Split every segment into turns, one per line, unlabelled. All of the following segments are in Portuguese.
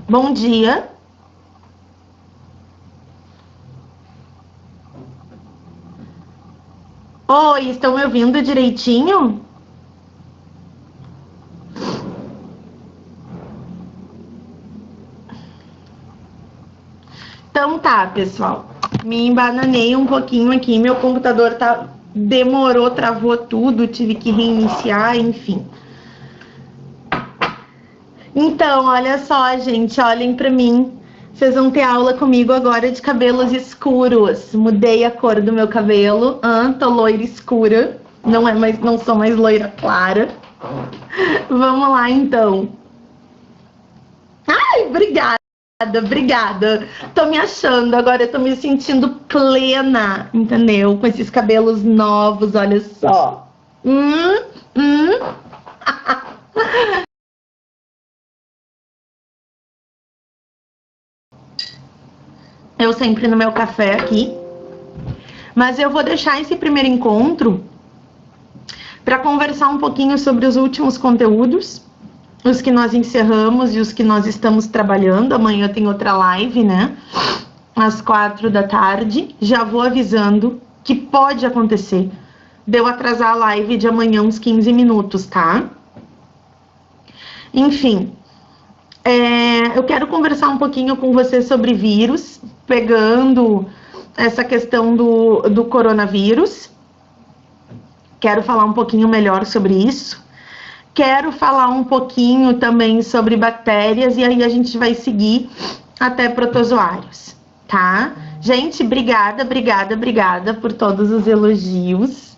Bom dia. Oi, estão me ouvindo direitinho? Então tá, pessoal. Me embananei um pouquinho aqui, meu computador demorou, travou tudo, tive que reiniciar, enfim. Então, olha só, gente, olhem pra mim. Vocês vão ter aula comigo agora de cabelos escuros. Mudei a cor do meu cabelo. Tô loira escura. Não sou mais loira clara. Vamos lá, então. Ai, obrigada. Tô me achando, agora eu tô me sentindo plena, entendeu? Com esses cabelos novos, olha só. Eu sempre no meu café aqui. Mas eu vou deixar esse primeiro encontro para conversar um pouquinho sobre os últimos conteúdos, os que nós encerramos e os que nós estamos trabalhando. Amanhã tem outra live, né? Às 4 da tarde. Já vou avisando que pode acontecer de eu atrasar a live de amanhã uns 15 minutos, tá? Enfim, eu quero conversar um pouquinho com você sobre vírus, pegando essa questão do coronavírus. Quero falar um pouquinho melhor sobre isso. Quero falar um pouquinho também sobre bactérias e aí a gente vai seguir até protozoários, tá? Gente, obrigada por todos os elogios.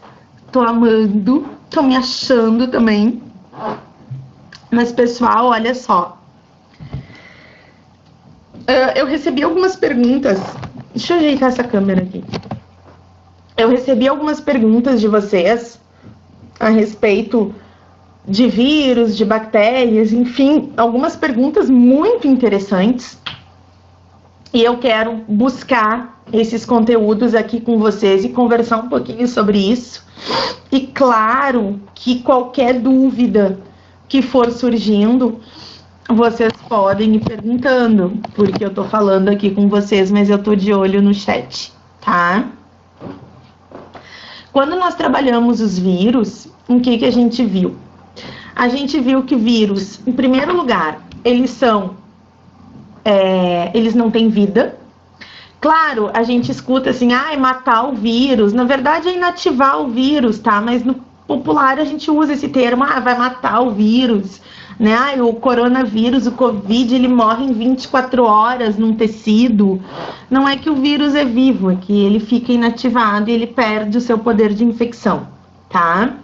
Tô amando, tô me achando também. Mas, pessoal, olha só. Eu recebi algumas perguntas. Deixa eu ajeitar essa câmera aqui. Eu recebi algumas perguntas de vocês a respeito de vírus, de bactérias, enfim, algumas perguntas muito interessantes. E eu quero buscar esses conteúdos aqui com vocês e conversar um pouquinho sobre isso. E claro que qualquer dúvida que for surgindo, vocês podem ir perguntando, porque eu tô falando aqui com vocês, mas eu tô de olho no chat, tá? Quando nós trabalhamos os vírus, o que a gente viu? A gente viu que vírus, em primeiro lugar, eles não têm vida. Claro, a gente escuta assim, matar o vírus. Na verdade, é inativar o vírus, tá? Mas no popular a gente usa esse termo, vai matar o vírus, né? O coronavírus, o Covid, ele morre em 24 horas num tecido. Não é que o vírus é vivo, é que ele fica inativado e ele perde o seu poder de infecção, tá?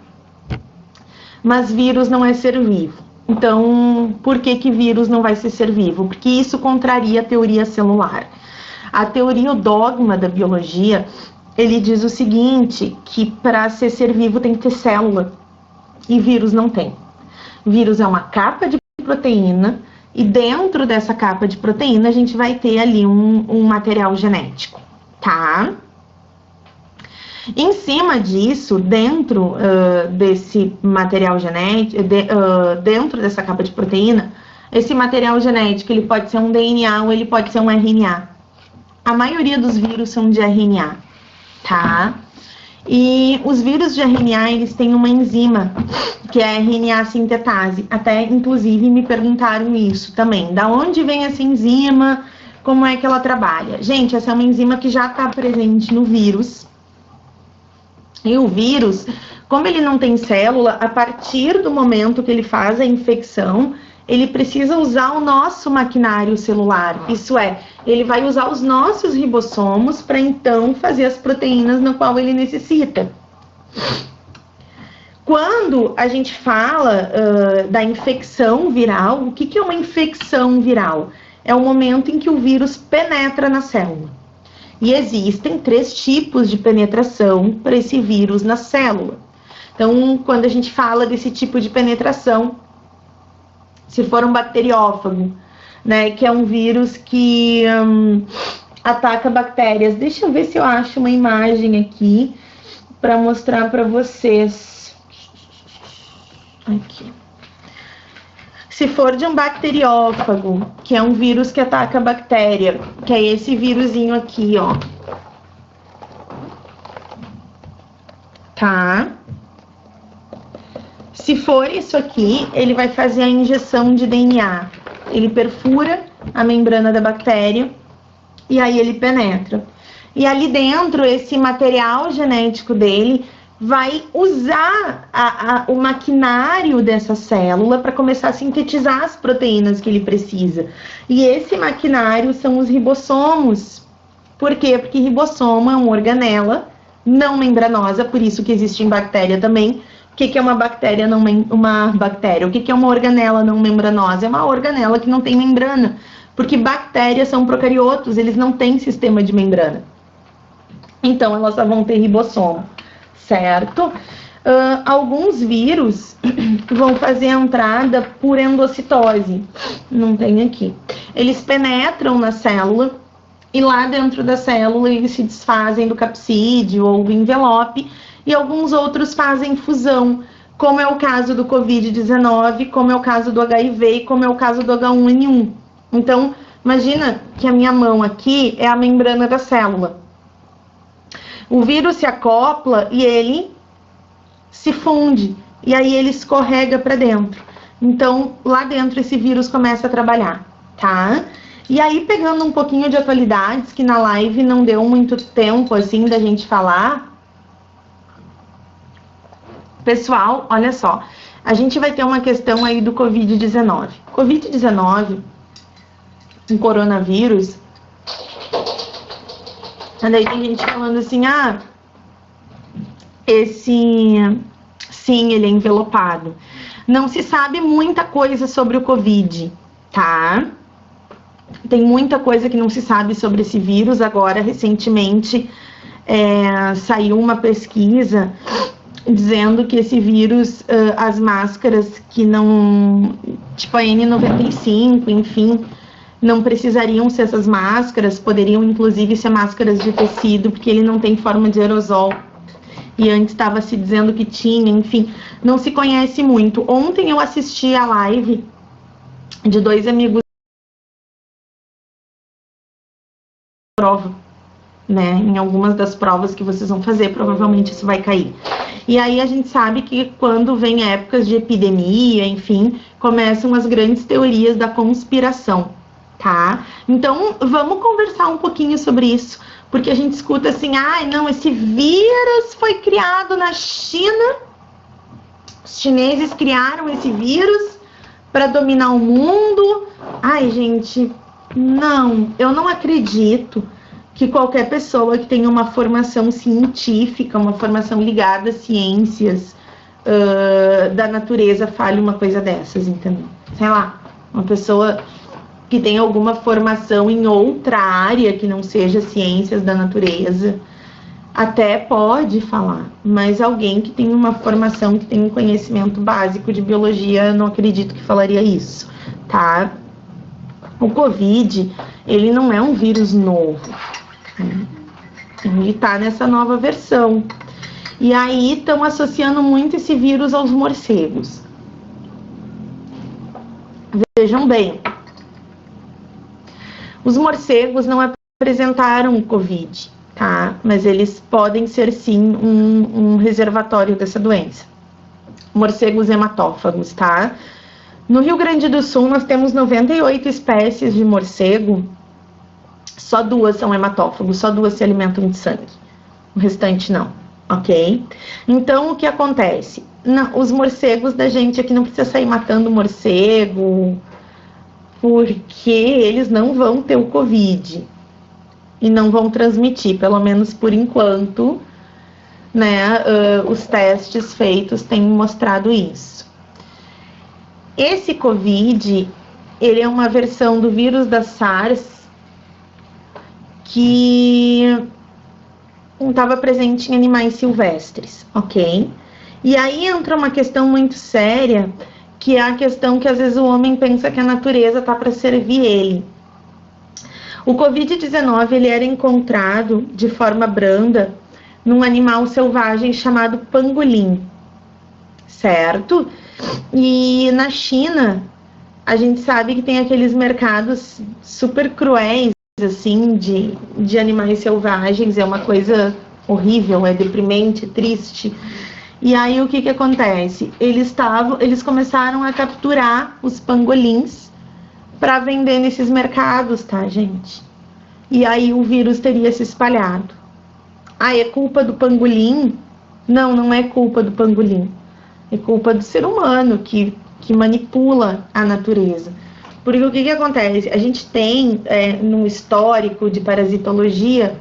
Mas vírus não é ser vivo. Então, por que vírus não vai ser vivo? Porque isso contraria a teoria celular. A teoria, o dogma da biologia, ele diz o seguinte, que para ser vivo tem que ter célula, e vírus não tem. Vírus é uma capa de proteína, e dentro dessa capa de proteína a gente vai ter ali um material genético, tá? Em cima disso, dentro desse material genético, dentro dessa capa de proteína, esse material genético ele pode ser um DNA ou ele pode ser um RNA. A maioria dos vírus são de RNA, tá? E os vírus de RNA, eles têm uma enzima, que é a RNA sintetase. Até, inclusive, me perguntaram isso também. Da onde vem essa enzima? Como é que ela trabalha? Gente, essa é uma enzima que já está presente no vírus. E o vírus, como ele não tem célula, a partir do momento que ele faz a infecção, ele precisa usar o nosso maquinário celular. Isso é, ele vai usar os nossos ribossomos para então fazer as proteínas na qual ele necessita. Quando a gente fala da infecção viral, o que é uma infecção viral? É o momento em que o vírus penetra na célula. E existem 3 tipos de penetração para esse vírus na célula. Então, quando a gente fala desse tipo de penetração, se for um bacteriófago, né, que é um vírus que ataca bactérias. Deixa eu ver se eu acho uma imagem aqui para mostrar para vocês. Aqui. Se for de um bacteriófago, que é um vírus que ataca a bactéria, que é esse vírusinho aqui, ó. Tá? Se for isso aqui, ele vai fazer a injeção de DNA. Ele perfura a membrana da bactéria e aí ele penetra. E ali dentro, esse material genético dele vai usar o maquinário dessa célula para começar a sintetizar as proteínas que ele precisa. E esse maquinário são os ribossomos. Por quê? Porque ribossomo é uma organela não membranosa, por isso que existe em bactéria também. O que é uma bactéria não O que é uma organela não membranosa? É uma organela que não tem membrana, porque bactérias são procariotos, eles não têm sistema de membrana. Então elas só vão ter ribossomo, certo? Alguns vírus vão fazer a entrada por endocitose, não tem aqui. Eles penetram na célula e lá dentro da célula eles se desfazem do capsídeo ou do envelope, e alguns outros fazem fusão, como é o caso do Covid-19, como é o caso do HIV e como é o caso do H1N1. Então, imagina que a minha mão aqui é a membrana da célula. O vírus se acopla e ele se funde, e aí ele escorrega para dentro. Então, lá dentro esse vírus começa a trabalhar, tá? E aí, pegando um pouquinho de atualidades, que na live não deu muito tempo, assim, da gente falar. Pessoal, olha só, a gente vai ter uma questão aí do Covid-19. Covid-19, um coronavírus, daí tem gente falando assim, sim, ele é envelopado. Não se sabe muita coisa sobre o Covid, tá? Tem muita coisa que não se sabe sobre esse vírus. Agora, recentemente, saiu uma pesquisa dizendo que esse vírus, as máscaras que não, tipo a N95, enfim, não precisariam ser essas máscaras, poderiam inclusive ser máscaras de tecido, porque ele não tem forma de aerosol. E antes estava se dizendo que tinha, enfim, não se conhece muito. Ontem eu assisti a live de 2 amigos prova, né? Em algumas das provas que vocês vão fazer, provavelmente isso vai cair. E aí a gente sabe que quando vem épocas de epidemia, enfim, começam as grandes teorias da conspiração, tá? Então, vamos conversar um pouquinho sobre isso, porque a gente escuta assim, não, esse vírus foi criado na China, os chineses criaram esse vírus para dominar o mundo. Gente, não, eu não acredito que qualquer pessoa que tenha uma formação científica, uma formação ligada às ciências da natureza fale uma coisa dessas, entendeu? Sei lá, uma pessoa que tem alguma formação em outra área que não seja ciências da natureza, até pode falar, mas alguém que tem uma formação, que tem um conhecimento básico de biologia, eu não acredito que falaria isso, tá? O Covid, ele não é um vírus novo, né? Ele tá nessa nova versão. E aí estão associando muito esse vírus aos morcegos. Vejam bem, os morcegos não apresentaram Covid, tá? Mas eles podem ser sim um reservatório dessa doença. Morcegos hematófagos, tá? No Rio Grande do Sul nós temos 98 espécies de morcego, só 2 são hematófagos, só 2 se alimentam de sangue, o restante não, ok? Então o que acontece? Os morcegos da gente aqui não precisa sair matando morcego, porque eles não vão ter o Covid e não vão transmitir, pelo menos por enquanto, né? Os testes feitos têm mostrado isso. Esse Covid, ele é uma versão do vírus da SARS que estava presente em animais silvestres, ok? E aí entra uma questão muito séria, que é a questão que às vezes o homem pensa que a natureza tá para servir ele. O Covid-19, ele era encontrado de forma branda num animal selvagem chamado pangolim, certo? E na China, a gente sabe que tem aqueles mercados super cruéis, assim, de animais selvagens, é uma coisa horrível, é deprimente, triste. E aí o que que acontece? Eles começaram a capturar os pangolins para vender nesses mercados, tá, gente? E aí o vírus teria se espalhado. Ah, é culpa do pangolim? Não, não é culpa do pangolim. É culpa do ser humano que manipula a natureza. Porque o que que acontece? A gente tem, no histórico de parasitologia,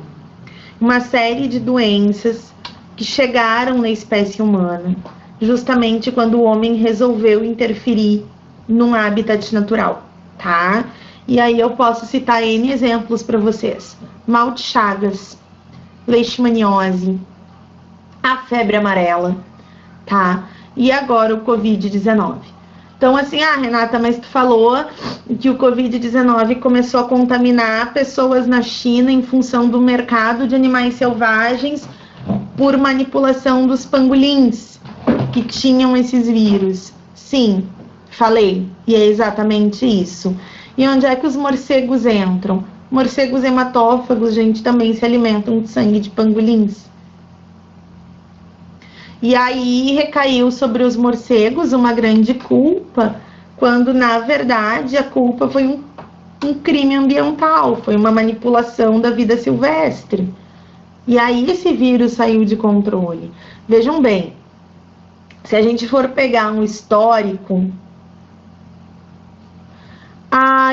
uma série de doenças que chegaram na espécie humana, justamente quando o homem resolveu interferir num habitat natural, tá? E aí eu posso citar N exemplos para vocês. Mal de Chagas, leishmaniose, a febre amarela, tá? E agora o Covid-19. Então, assim, Renata, mas tu falou que o Covid-19 começou a contaminar pessoas na China em função do mercado de animais selvagens por manipulação dos pangolins que tinham esses vírus. Sim, falei, e é exatamente isso. E onde é que os morcegos entram? Morcegos hematófagos, gente, também se alimentam de sangue de pangolins. E aí recaiu sobre os morcegos uma grande culpa, quando na verdade a culpa foi um crime ambiental, foi uma manipulação da vida silvestre. E aí esse vírus saiu de controle. Vejam bem, se a gente for pegar um histórico,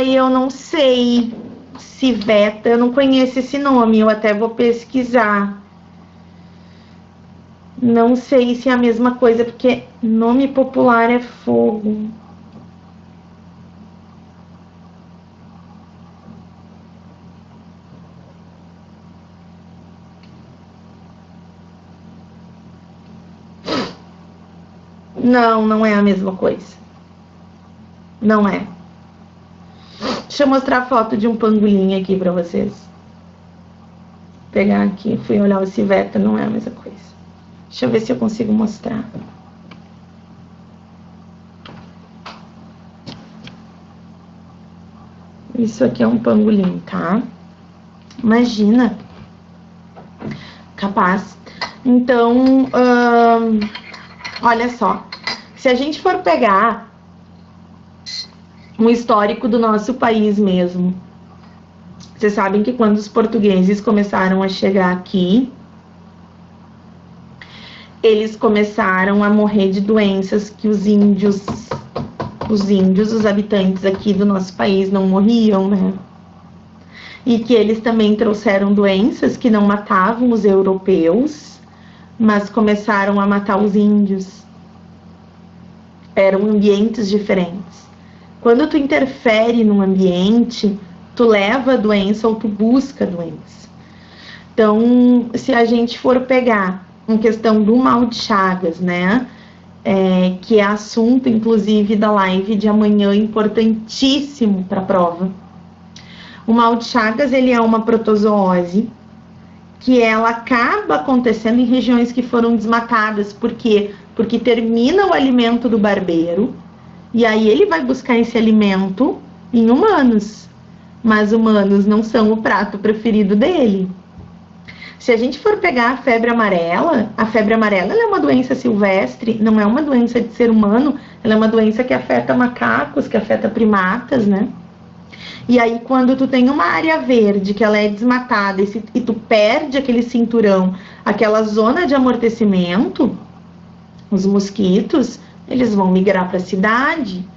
eu não sei, civeta, eu não conheço esse nome, eu até vou pesquisar. Não sei se é a mesma coisa, porque nome popular é fogo. Não, não é a mesma coisa. Não é. Deixa eu mostrar a foto de um pangolim aqui pra vocês. Vou pegar aqui, fui olhar o civeta, não é a mesma coisa. Deixa eu ver se eu consigo mostrar. Isso aqui é um pangolim, tá? Imagina. Capaz. Então, olha só. Se a gente for pegar um histórico do nosso país mesmo, vocês sabem que quando os portugueses começaram a chegar aqui, eles começaram a morrer de doenças que os índios, os habitantes aqui do nosso país não morriam, né? E que eles também trouxeram doenças que não matavam os europeus, mas começaram a matar os índios. Eram ambientes diferentes. Quando tu interfere num ambiente, tu leva a doença ou tu busca a doença. Então, se a gente for pegar em questão do mal de Chagas, né, que é assunto, inclusive, da live de amanhã, importantíssimo para a prova. O mal de Chagas, ele é uma protozoose que ela acaba acontecendo em regiões que foram desmatadas. Por quê? Porque termina o alimento do barbeiro e aí ele vai buscar esse alimento em humanos, mas humanos não são o prato preferido dele. Se a gente for pegar a febre amarela ela é uma doença silvestre, não é uma doença de ser humano, ela é uma doença que afeta macacos, que afeta primatas, né? E aí, quando tu tem uma área verde, que ela é desmatada, e tu perde aquele cinturão, aquela zona de amortecimento, os mosquitos, eles vão migrar para a cidade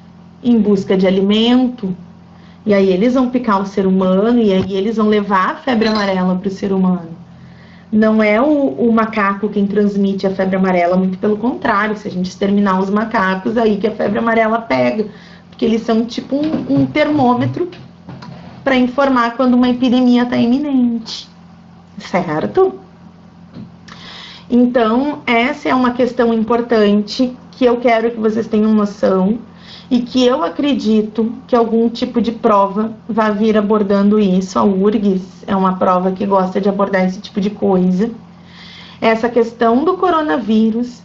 em busca de alimento. E aí eles vão picar o ser humano, e aí eles vão levar a febre amarela para o ser humano. Não é o macaco quem transmite a febre amarela, muito pelo contrário, se a gente exterminar os macacos, aí que a febre amarela pega, porque eles são tipo um termômetro para informar quando uma epidemia está iminente, certo? Então, essa é uma questão importante que eu quero que vocês tenham noção e que eu acredito que algum tipo de prova vai vir abordando isso. A URGS é uma prova que gosta de abordar esse tipo de coisa. Essa questão do coronavírus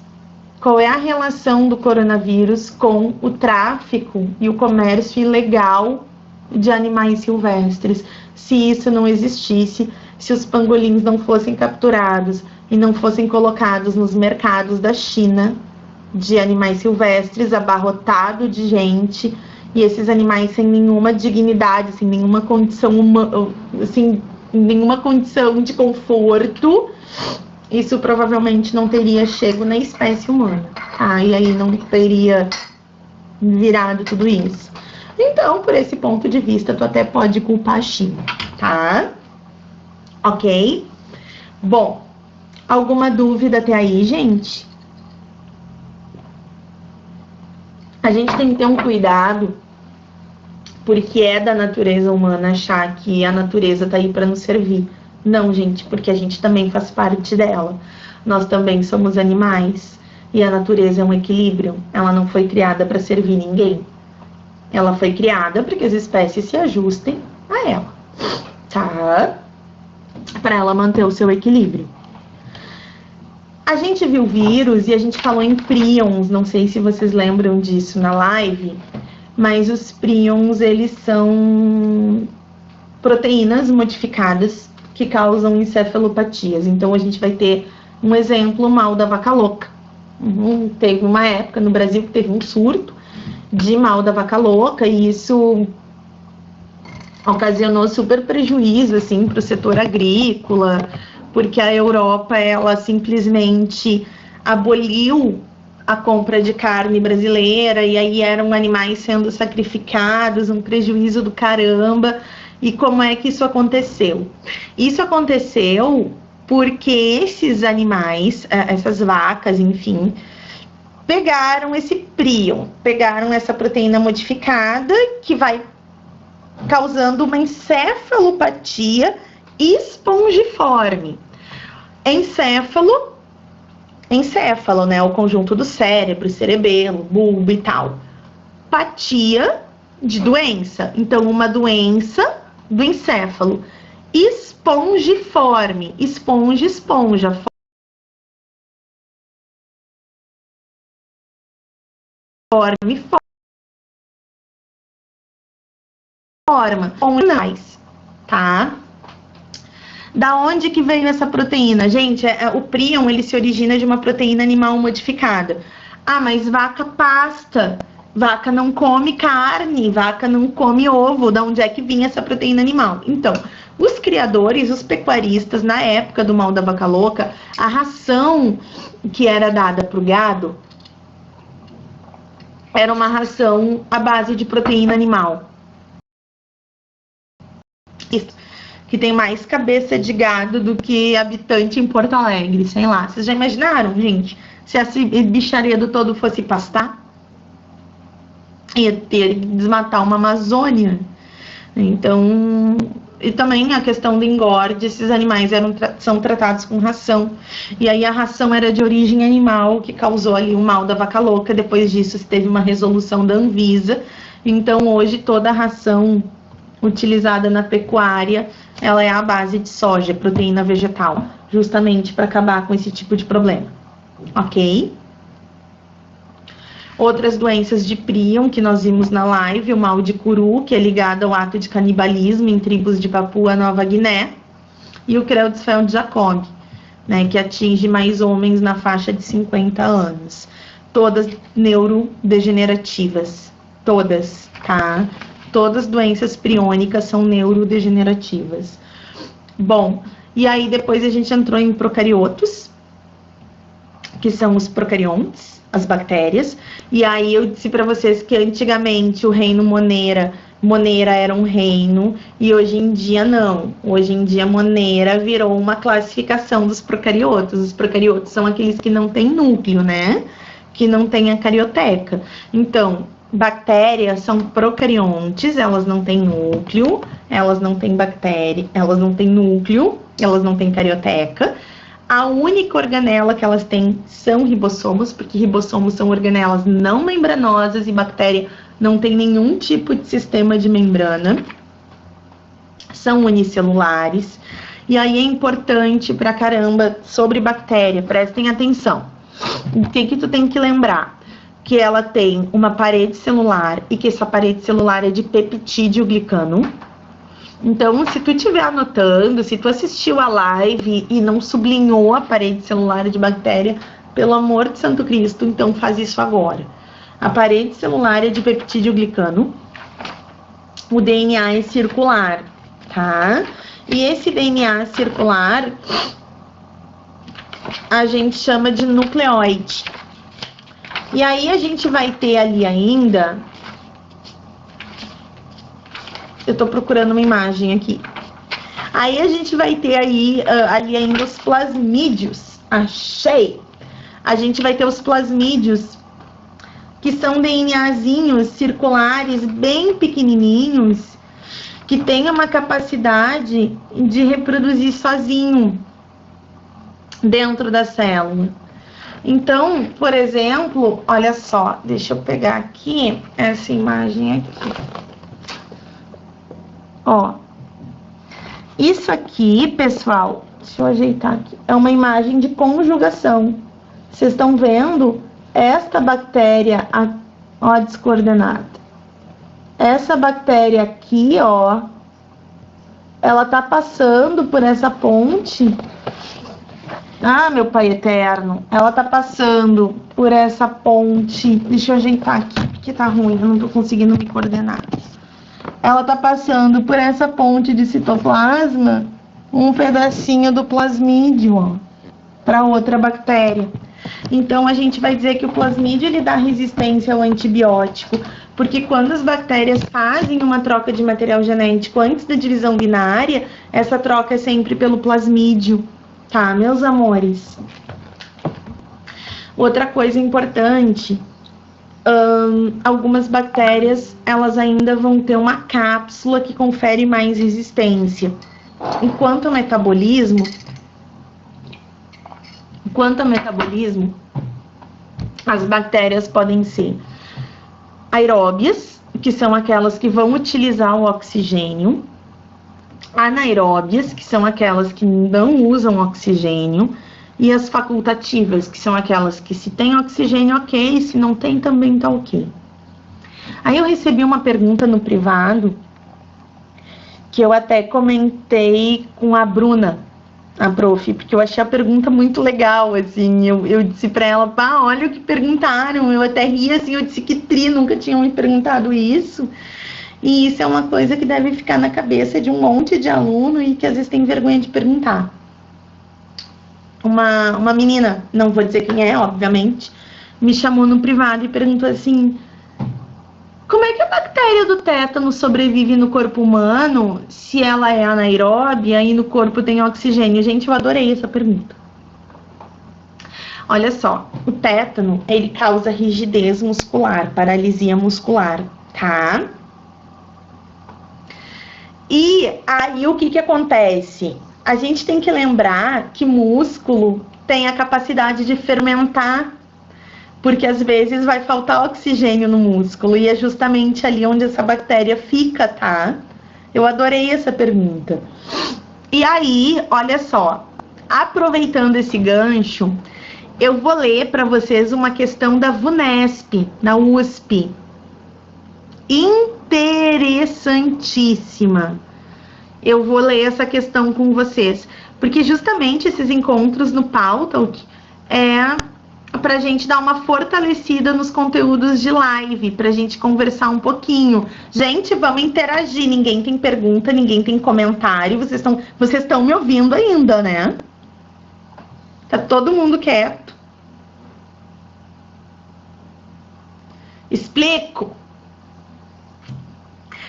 qual é a relação do coronavírus com o tráfico e o comércio ilegal de animais silvestres. Se isso não existisse, se os pangolins não fossem capturados e não fossem colocados nos mercados da China de animais silvestres, abarrotado de gente, e esses animais sem nenhuma dignidade, sem nenhuma condição assim, nenhuma condição de conforto, isso provavelmente não teria chego na espécie humana, tá? E aí não teria virado tudo isso. Então, por esse ponto de vista, tu até pode culpar a China, tá? Ok? Bom, alguma dúvida até aí, gente? A gente tem que ter um cuidado, porque é da natureza humana achar que a natureza tá aí para nos servir. Não, gente, porque a gente também faz parte dela. Nós também somos animais e a natureza é um equilíbrio. Ela não foi criada para servir ninguém. Ela foi criada para que as espécies se ajustem a ela, tá? Para ela manter o seu equilíbrio. A gente viu vírus e a gente falou em prions, não sei se vocês lembram disso na live, mas os prions, eles são proteínas modificadas que causam encefalopatias. Então, a gente vai ter um exemplo, o mal da vaca louca. Teve uma época no Brasil que teve um surto de mal da vaca louca e isso ocasionou super prejuízo, assim, para o setor agrícola, porque a Europa, ela simplesmente aboliu a compra de carne brasileira, e aí eram animais sendo sacrificados, um prejuízo do caramba. E como é que isso aconteceu? Isso aconteceu porque esses animais, essas vacas, enfim, pegaram esse prion, pegaram essa proteína modificada que vai causando uma encefalopatia espongiforme. Encéfalo, né? O conjunto do cérebro, cerebelo, bulbo e tal. Patia de doença. Então, uma doença do encéfalo. Espongiforme. Esponja. Forma. Tá? Da onde que veio essa proteína? Gente, o prion, ele se origina de uma proteína animal modificada. Ah, mas vaca pasta, vaca não come carne, vaca não come ovo. Da onde é que vinha essa proteína animal? Então, os criadores, os pecuaristas, na época do mal da vaca louca, a ração que era dada para o gado era uma ração à base de proteína animal. Isso. Que tem mais cabeça de gado do que habitante em Porto Alegre, sei lá. Vocês já imaginaram, gente? Se essa bicharia do todo fosse pastar? Ia ter que desmatar uma Amazônia. Então, e também a questão do engorde, esses animais são tratados com ração. E aí a ração era de origem animal, que causou ali o mal da vaca louca. Depois disso, teve uma resolução da Anvisa. Então, hoje, toda a ração utilizada na pecuária, ela é à base de soja, proteína vegetal, justamente para acabar com esse tipo de problema, ok? Outras doenças de prion que nós vimos na live, o mal de Kuru, que é ligado ao ato de canibalismo em tribos de Papua Nova Guiné, e o Creutzfeldt-Jakob, né, que atinge mais homens na faixa de 50 anos. Todas neurodegenerativas, todas, tá? Todas as doenças priônicas são neurodegenerativas. Bom, e aí depois a gente entrou em procariotos, que são os procariontes, as bactérias. E aí eu disse para vocês que antigamente o reino Monera era um reino, e hoje em dia não. Hoje em dia Monera virou uma classificação dos procariotos. Os procariotos são aqueles que não têm núcleo, né? Que não têm a carioteca. Então, bactérias são procariontes, elas não têm núcleo, elas não têm bactéria, elas não têm núcleo, elas não têm carioteca. A única organela que elas têm são ribossomos, porque ribossomos são organelas não membranosas e bactéria não tem nenhum tipo de sistema de membrana. São unicelulares. E aí é importante pra caramba sobre bactéria, prestem atenção. o que que tu tem que lembrar? Que ela tem uma parede celular e que essa parede celular é de peptídeo glicano. Então, se tu estiver anotando, se tu assistiu a live e não sublinhou a parede celular de bactéria, pelo amor de Santo Cristo, então faz isso agora. A parede celular é de peptídeo glicano. O DNA é circular, tá? E esse DNA circular a gente chama de nucleóide. E aí a gente vai ter ali ainda... Eu tô procurando uma imagem aqui. Aí a gente vai ter aí, ali ainda os plasmídios. Achei! A gente vai ter os plasmídios, que são DNAzinhos circulares bem pequenininhos, que têm uma capacidade de reproduzir sozinho dentro da célula. Então, por exemplo, olha só, deixa eu pegar aqui essa imagem aqui. Ó, isso aqui, pessoal, deixa eu ajeitar aqui, é uma imagem de conjugação. Vocês estão vendo esta bactéria, ó, descoordenada. Essa bactéria aqui, ó, ela tá passando por essa ponte. Ah, meu pai eterno, ela tá passando por essa ponte. Deixa eu ajeitar aqui, porque tá ruim, eu não tô conseguindo me coordenar. Ela tá passando por essa ponte de citoplasma, um pedacinho do plasmídio, ó, para outra bactéria. Então, a gente vai dizer que o plasmídio, ele dá resistência ao antibiótico, porque quando as bactérias fazem uma troca de material genético antes da divisão binária, essa troca é sempre pelo plasmídio, tá, meus amores? Outra coisa importante, algumas bactérias, elas ainda vão ter uma cápsula que confere mais resistência. Enquanto ao metabolismo, as bactérias podem ser aeróbias, que são aquelas que vão utilizar o oxigênio, anaeróbias, que são aquelas que não usam oxigênio, e as facultativas, que são aquelas que se tem oxigênio, ok, se não tem, também tá ok. Aí eu recebi uma pergunta no privado, que eu até comentei com a Bruna, a prof, porque eu achei a pergunta muito legal, assim, eu disse pra ela, pá, olha o que perguntaram, eu até ri, assim, eu disse que nunca tinham me perguntado isso, e isso é uma coisa que deve ficar na cabeça de um monte de aluno e que às vezes tem vergonha de perguntar. Uma menina, não vou dizer quem é, obviamente, me chamou no privado e perguntou assim, como é que a bactéria do tétano sobrevive no corpo humano se ela é anaeróbia e no corpo tem oxigênio? Gente, eu adorei essa pergunta. Olha só, o tétano, ele causa rigidez muscular, paralisia muscular, tá? E aí, o que acontece? A gente tem que lembrar que músculo tem a capacidade de fermentar, porque às vezes vai faltar oxigênio no músculo, e é justamente ali onde essa bactéria fica, tá? Eu adorei essa pergunta. E aí, olha só, aproveitando esse gancho, eu vou ler para vocês uma questão da VUNESP, na USP. Interessantíssima. Eu vou ler essa questão com vocês, porque justamente esses encontros no Pautalk é para a gente dar uma fortalecida nos conteúdos de live, para a gente conversar um pouquinho. Gente, vamos interagir, ninguém tem pergunta, ninguém tem comentário, vocês estão me ouvindo ainda, né? Tá todo mundo quieto. Explico.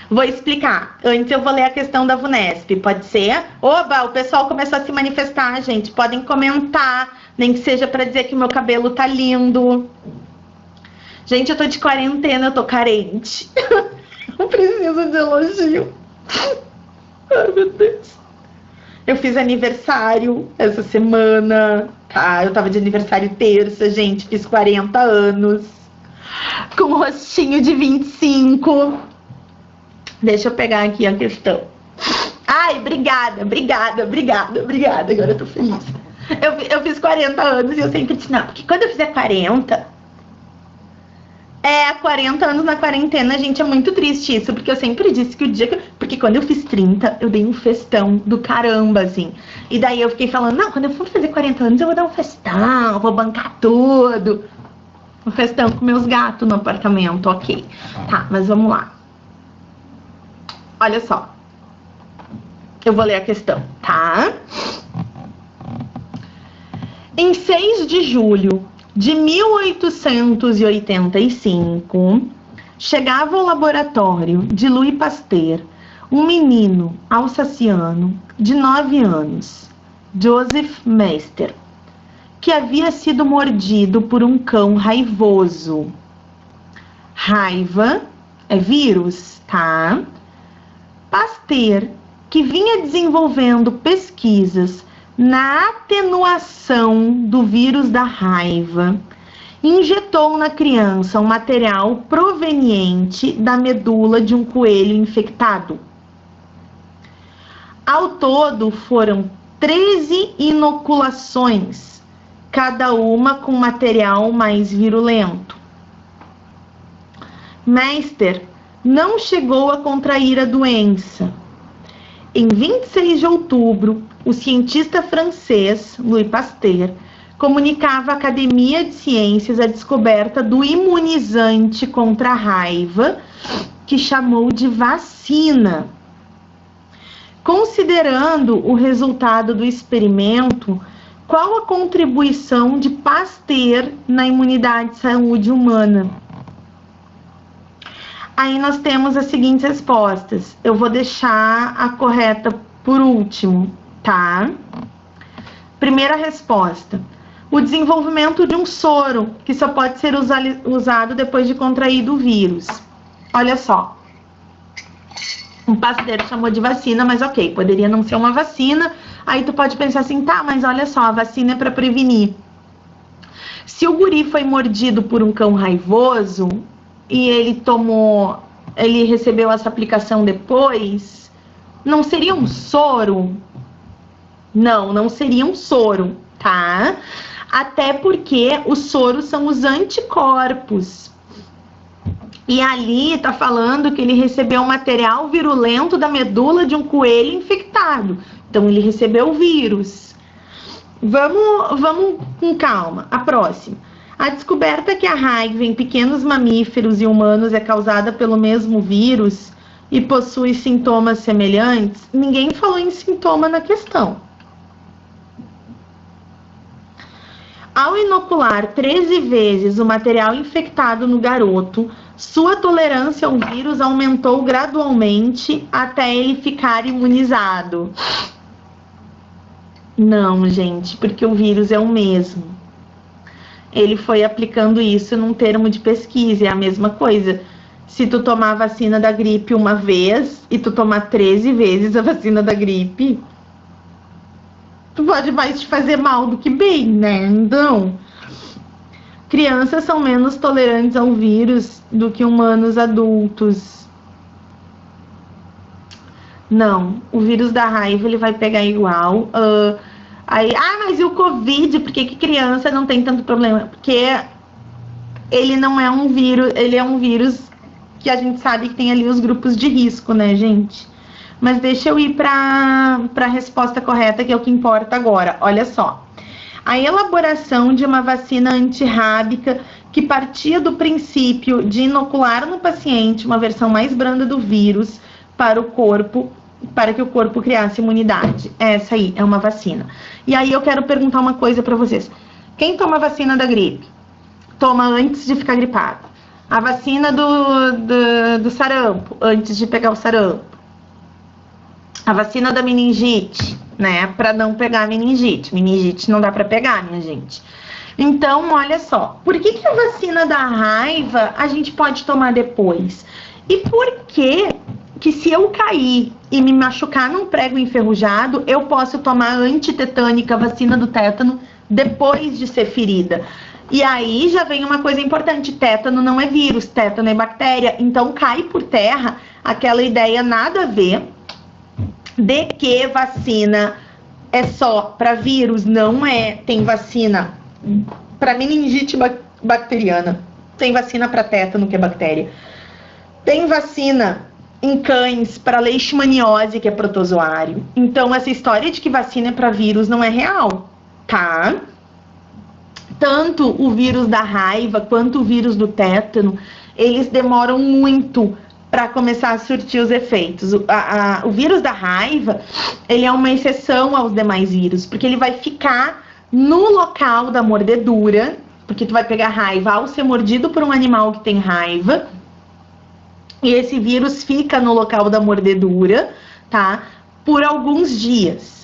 Vou explicar. Antes eu vou ler a questão da VUNESP, pode ser? Oba, o pessoal começou a se manifestar, gente. Podem comentar, nem que seja para dizer que o meu cabelo tá lindo. Gente, eu tô de quarentena, eu tô carente. Eu preciso de elogio. Ai, meu Deus. Eu fiz aniversário essa semana, tá? Eu tava de aniversário terça, gente. Fiz 40 anos. Com um rostinho de 25. Deixa eu pegar aqui a questão. Ai, obrigada. Agora eu tô feliz. Eu fiz 40 anos e eu sempre disse, não, porque quando eu fizer 40... 40 anos na quarentena, gente, é muito triste isso, porque eu sempre disse que o dia que... Porque quando eu fiz 30, eu dei um festão do caramba, assim. E daí eu fiquei falando, não, quando eu for fazer 40 anos, eu vou dar um festão, vou bancar tudo. Um festão com meus gatos no apartamento, ok. Tá, mas vamos lá. Olha só. Eu vou ler a questão, tá? Em 6 de julho de 1885, chegava ao laboratório de Louis Pasteur um menino alsaciano de 9 anos, Joseph Meister, que havia sido mordido por um cão raivoso. Raiva é vírus, tá? Pasteur, que vinha desenvolvendo pesquisas na atenuação do vírus da raiva, injetou na criança um material proveniente da medula de um coelho infectado. Ao todo, foram 13 inoculações, cada uma com material mais virulento. Meister não chegou a contrair a doença. Em 26 de outubro, o cientista francês Louis Pasteur comunicava à Academia de Ciências a descoberta do imunizante contra a raiva, que chamou de vacina. Considerando o resultado do experimento, qual a contribuição de Pasteur na imunidade e saúde humana? Aí nós temos as seguintes respostas. Eu vou deixar a correta por último, tá? Primeira resposta. O desenvolvimento de um soro, que só pode ser usado depois de contraído o vírus. Olha só. Um Pasteur chamou de vacina, mas ok, poderia não ser uma vacina. Aí tu pode pensar assim, tá, mas olha só, a vacina é para prevenir. Se o guri foi mordido por um cão raivoso e ele recebeu essa aplicação depois, não seria um soro? Não, não seria um soro, tá? Até porque os soros são os anticorpos. E ali tá falando que ele recebeu um material virulento da medula de um coelho infectado. Então ele recebeu o vírus. Vamos com calma. A próxima. A descoberta que a raiva em pequenos mamíferos e humanos é causada pelo mesmo vírus e possui sintomas semelhantes, ninguém falou em sintoma na questão. Ao inocular 13 vezes o material infectado no garoto, sua tolerância ao vírus aumentou gradualmente até ele ficar imunizado. Não, gente, porque o vírus é o mesmo. Ele foi aplicando isso num termo de pesquisa, é a mesma coisa. Se tu tomar a vacina da gripe uma vez e tu tomar 13 vezes a vacina da gripe, tu pode mais te fazer mal do que bem, né? Então, crianças são menos tolerantes ao vírus do que humanos adultos. Não, o vírus da raiva ele vai pegar igual. Mas e o Covid? Por que criança não tem tanto problema? Porque ele não é um vírus, ele é um vírus que a gente sabe que tem ali os grupos de risco, né, gente? Mas deixa eu ir para a resposta correta, que é o que importa agora. Olha só. A elaboração de uma vacina antirrábica que partia do princípio de inocular no paciente uma versão mais branda do vírus para que o corpo criasse imunidade. Essa aí é uma vacina. E aí eu quero perguntar uma coisa para vocês. Quem toma a vacina da gripe? Toma antes de ficar gripado. A vacina do sarampo, antes de pegar o sarampo. A vacina da meningite, né? Para não pegar a meningite. Meningite não dá para pegar, minha gente. Então, olha só. Por que a vacina da raiva a gente pode tomar depois? E por que se eu cair e me machucar num prego enferrujado, eu posso tomar antitetânica, vacina do tétano, depois de ser ferida? E aí já vem uma coisa importante, tétano não é vírus, tétano é bactéria, então cai por terra aquela ideia nada a ver de que vacina é só para vírus? Não é. Tem vacina para meningite bacteriana, tem vacina para tétano, que é bactéria, tem vacina em cães para leishmaniose, que é protozoário. Então, essa história de que vacina é para vírus não é real, tá? Tanto o vírus da raiva quanto o vírus do tétano, eles demoram muito para começar a surtir os efeitos. O vírus da raiva, ele é uma exceção aos demais vírus, porque ele vai ficar no local da mordedura, porque tu vai pegar raiva ao ser mordido por um animal que tem raiva, e esse vírus fica no local da mordedura, tá? Por alguns dias.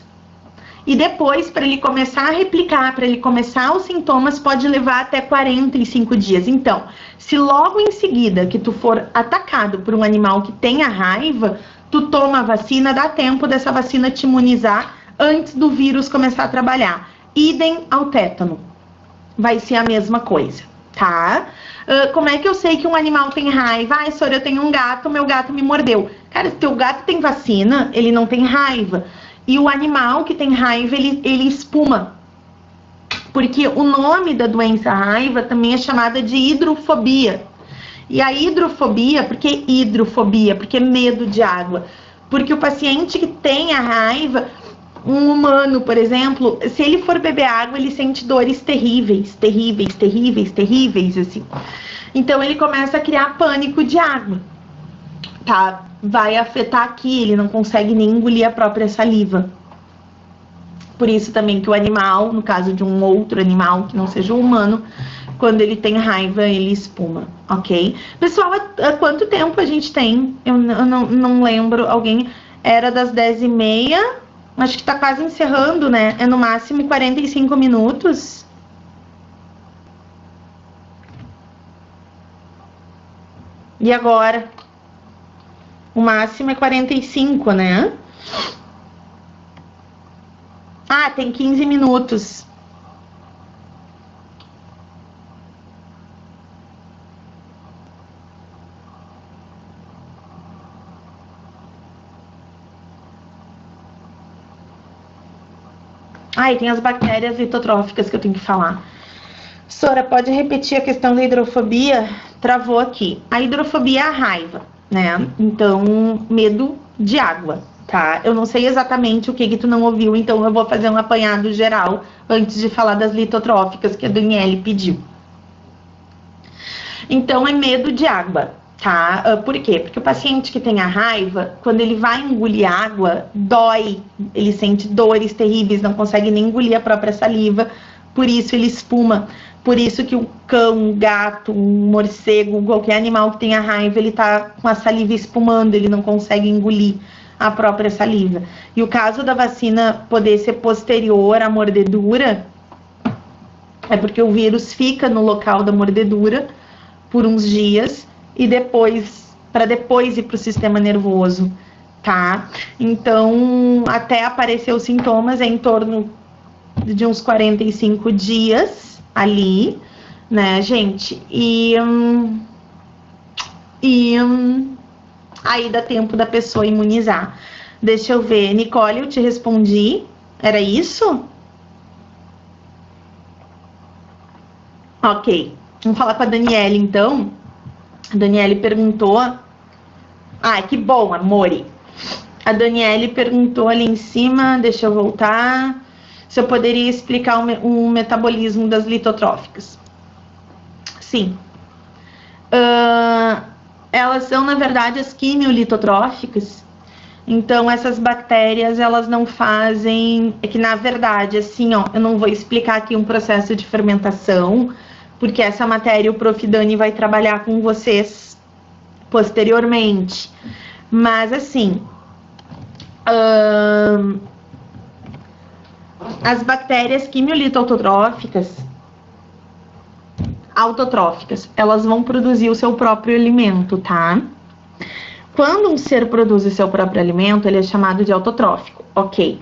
E depois, para ele começar a replicar, para ele começar os sintomas, pode levar até 45 dias. Então, se logo em seguida que tu for atacado por um animal que tenha raiva, tu toma a vacina, dá tempo dessa vacina te imunizar antes do vírus começar a trabalhar. Idem ao tétano. Vai ser a mesma coisa, tá? Como é que eu sei que um animal tem raiva? Ai, Sora, eu tenho um gato, meu gato me mordeu. Cara, se teu gato tem vacina, ele não tem raiva. E o animal que tem raiva, ele espuma. Porque o nome da doença raiva também é chamada de hidrofobia. E a hidrofobia, por que hidrofobia? Porque medo de água. Porque o paciente que tem a raiva, um humano, por exemplo, se ele for beber água, ele sente dores terríveis, terríveis, terríveis, terríveis, assim. Então, ele começa a criar pânico de água, tá? Vai afetar aqui, ele não consegue nem engolir a própria saliva. Por isso também que o animal, no caso de um outro animal que não seja humano, quando ele tem raiva, ele espuma, ok? Pessoal, há quanto tempo a gente tem? Eu não lembro, alguém era das 10h30, acho que tá quase encerrando, né? É no máximo 45 minutos. E agora? O máximo é 45, né? Ah, tem 15 minutos. Ah, e tem as bactérias litotróficas que eu tenho que falar. Sora, pode repetir a questão da hidrofobia? Travou aqui. A hidrofobia é a raiva, né? Então, medo de água, tá? Eu não sei exatamente o que tu não ouviu, então eu vou fazer um apanhado geral antes de falar das litotróficas que a Daniele pediu. Então, é medo de água, tá? Por quê? Porque o paciente que tem a raiva, quando ele vai engolir água, dói, ele sente dores terríveis, não consegue nem engolir a própria saliva, por isso ele espuma. Por isso que um cão, um gato, um morcego, qualquer animal que tenha raiva, ele tá com a saliva espumando, ele não consegue engolir a própria saliva. E o caso da vacina poder ser posterior à mordedura, é porque o vírus fica no local da mordedura por uns dias e depois, para depois ir para o sistema nervoso, tá? Então, até aparecer os sintomas é em torno de uns 45 dias ali, né, gente? E aí dá tempo da pessoa imunizar. Deixa eu ver, Nicole, eu te respondi. Era isso? Ok. Vamos falar com a Daniele, então. A Daniele perguntou... Ah, que bom, amore. A Daniele perguntou ali em cima, deixa eu voltar... Se eu poderia explicar o metabolismo das litotróficas. Sim. Elas são, na verdade, as quimiolitotróficas. Então, essas bactérias, elas não fazem... É que, na verdade, assim, ó, eu não vou explicar aqui um processo de fermentação, porque essa matéria o Prof. Dani vai trabalhar com vocês posteriormente. Mas, assim... as bactérias quimiolito-autotróficas, elas vão produzir o seu próprio alimento, tá? Quando um ser produz o seu próprio alimento, ele é chamado de autotrófico, ok?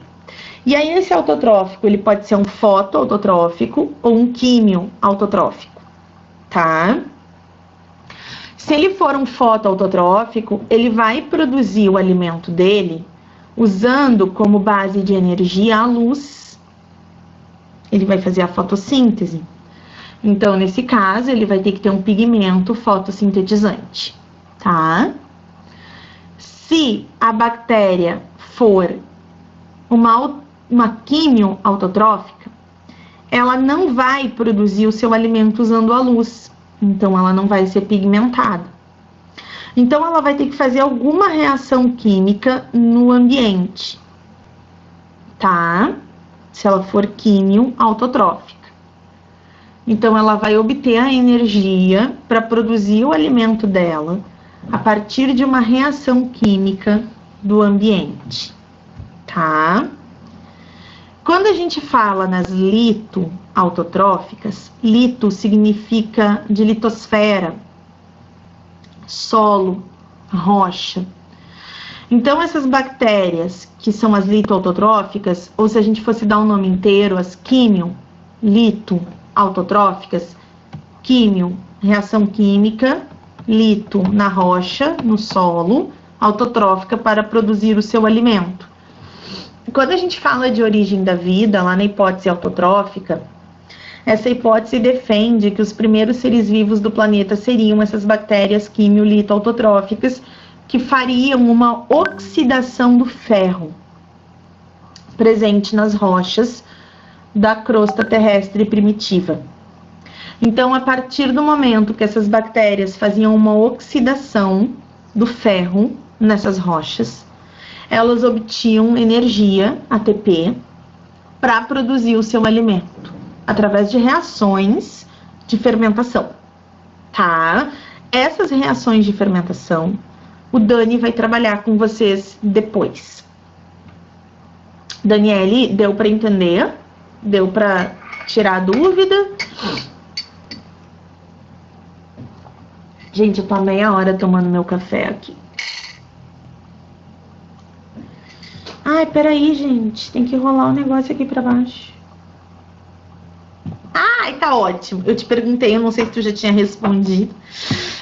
E aí esse autotrófico, ele pode ser um fotoautotrófico ou um quimio-autotrófico, tá? Se ele for um fotoautotrófico, ele vai produzir o alimento dele usando como base de energia a luz, ele vai fazer a fotossíntese. Então, nesse caso, ele vai ter que ter um pigmento fotossintetizante, tá? Se a bactéria for uma químio autotrófica, ela não vai produzir o seu alimento usando a luz, então ela não vai ser pigmentada. Então, ela vai ter que fazer alguma reação química no ambiente, tá? Se ela for químio autotrófica. Então, ela vai obter a energia para produzir o alimento dela a partir de uma reação química do ambiente, tá? Quando a gente fala nas lito-autotróficas, lito significa de litosfera, solo, rocha. Então, essas bactérias que são as lito-autotróficas, ou se a gente fosse dar o nome inteiro, as químio, lito, autotróficas, químio, reação química, lito na rocha, no solo, autotrófica para produzir o seu alimento. Quando a gente fala de origem da vida, lá na hipótese autotrófica, essa hipótese defende que os primeiros seres vivos do planeta seriam essas bactérias quimio-lito autotróficas que fariam uma oxidação do ferro presente nas rochas da crosta terrestre primitiva. Então, a partir do momento que essas bactérias faziam uma oxidação do ferro nessas rochas, elas obtinham energia, ATP, para produzir o seu alimento, através de reações de fermentação, tá? Essas reações de fermentação, o Dani vai trabalhar com vocês depois. Daniele, deu para entender? Deu para tirar a dúvida? Gente, eu tô há meia hora tomando meu café aqui. Ai, peraí, gente. Tem que rolar um negócio aqui pra baixo. Ai, tá ótimo. Eu te perguntei, eu não sei se tu já tinha respondido.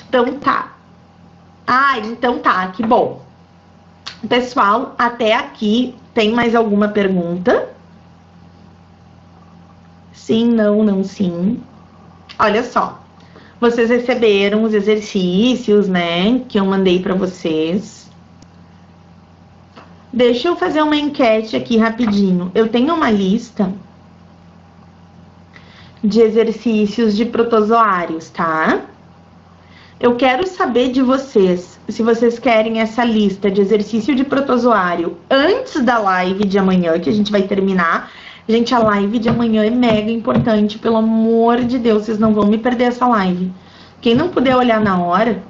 Então tá. Ai, então tá, que bom. Pessoal, até aqui, tem mais alguma pergunta? Sim, não, não, sim. Olha só. Vocês receberam os exercícios, né, que eu mandei para vocês. Deixa eu fazer uma enquete aqui rapidinho. Eu tenho uma lista de exercícios de protozoários, tá? Eu quero saber de vocês, se vocês querem essa lista de exercício de protozoário antes da live de amanhã, que a gente vai terminar. Gente, a live de amanhã é mega importante, pelo amor de Deus, vocês não vão me perder essa live. Quem não puder olhar na hora,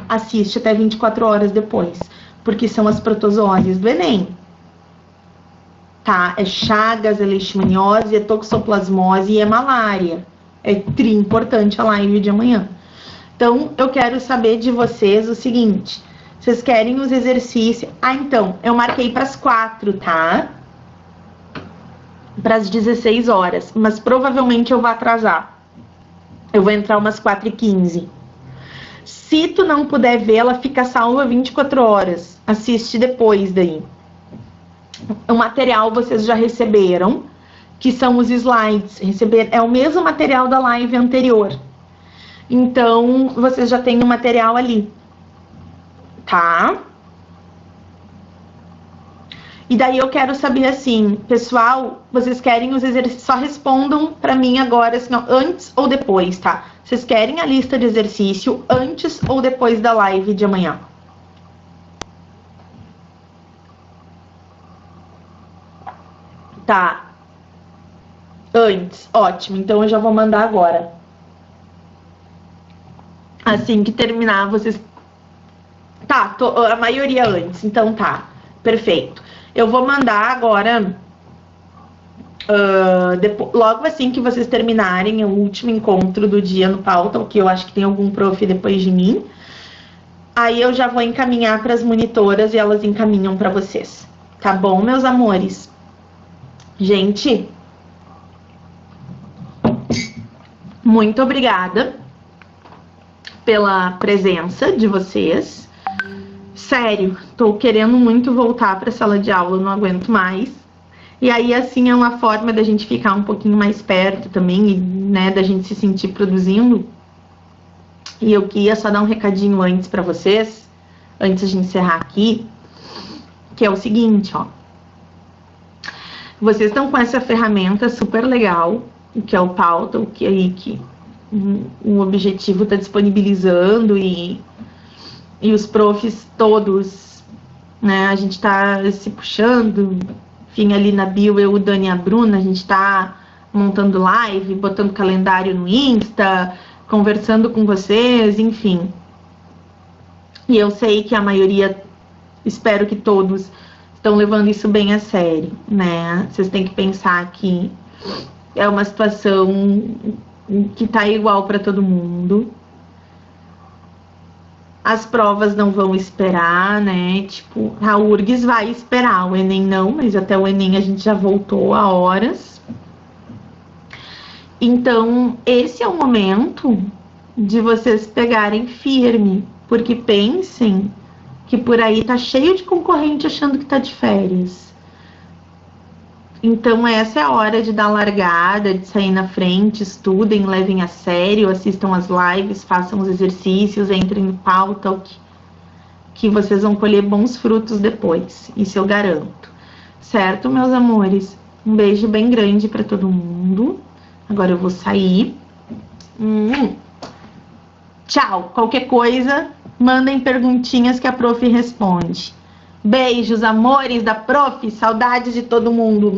assiste até 24 horas depois, porque são as protozoárias do Enem. Tá? É chagas, é leishmaniose, é toxoplasmose e é malária. É tri importante a live de amanhã. Então, eu quero saber de vocês o seguinte, vocês querem os exercícios? Ah, então, eu marquei para as 4, tá? Para as 16 horas, mas provavelmente eu vou atrasar. Eu vou entrar umas 4h15. Se tu não puder ver, ela fica salva 24 horas. Assiste depois daí. O material vocês já receberam, que são os slides. É o mesmo material da live anterior. Então, vocês já têm o material ali. Tá? E daí eu quero saber assim, pessoal, vocês querem os exercícios? Só respondam pra mim agora, assim, ó, antes ou depois, tá? Vocês querem a lista de exercício antes ou depois da live de amanhã? Tá. Antes, ótimo. Então eu já vou mandar agora. Assim que terminar, vocês... Tá, a maioria antes, então tá. Perfeito. Eu vou mandar agora, logo assim que vocês terminarem o último encontro do dia no pauta, o que eu acho que tem algum prof depois de mim. Aí eu já vou encaminhar para as monitoras e elas encaminham para vocês. Tá bom, meus amores? Gente, muito obrigada pela presença de vocês. Sério, tô querendo muito voltar para a sala de aula, não aguento mais. E aí, assim, é uma forma da gente ficar um pouquinho mais perto também, e, né, da gente se sentir produzindo. E eu queria só dar um recadinho antes para vocês, antes de encerrar aqui, que é o seguinte, ó. Vocês estão com essa ferramenta super legal, que é o Pauta, o que aí que o objetivo está disponibilizando e os profs todos, né, a gente está se puxando, enfim, ali na bio, eu, o Dani e a Bruna, a gente está montando live, botando calendário no Insta, conversando com vocês, enfim. E eu sei que a maioria, espero que todos, estão levando isso bem a sério, né? Vocês têm que pensar que é uma situação que tá igual para todo mundo. As provas não vão esperar, né? Tipo, a URGS vai esperar, o Enem não, mas até o Enem a gente já voltou a horas. Então, esse é o momento de vocês pegarem firme, porque pensem que por aí tá cheio de concorrente achando que tá de férias. Então, essa é a hora de dar largada, de sair na frente, estudem, levem a sério, assistam as lives, façam os exercícios, entrem no Pauta, que vocês vão colher bons frutos depois, isso eu garanto. Certo, meus amores? Um beijo bem grande para todo mundo. Agora eu vou sair. Tchau. Qualquer coisa, mandem perguntinhas que a prof responde. Beijos, amores da prof. Saudades de todo mundo.